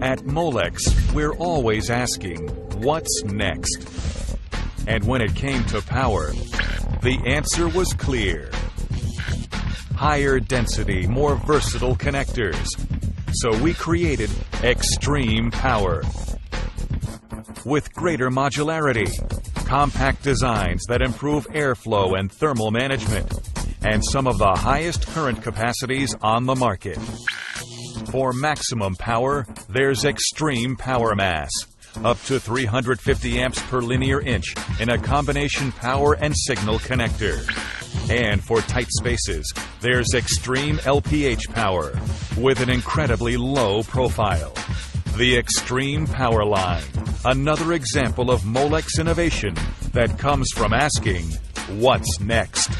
At Molex, we're always asking, what's next? And when it came to power, the answer was clear. Higher density, more versatile connectors. So we created Extreme Power. With greater modularity, compact designs that improve airflow and thermal management, and some of the highest current capacities on the market. For maximum power, there's Extreme Power Mass, up to 350 amps per linear inch in a combination power and signal connector. And for tight spaces, there's Extreme LPH Power, with an incredibly low profile. The Extreme Power line, another example of Molex innovation that comes from asking, what's next?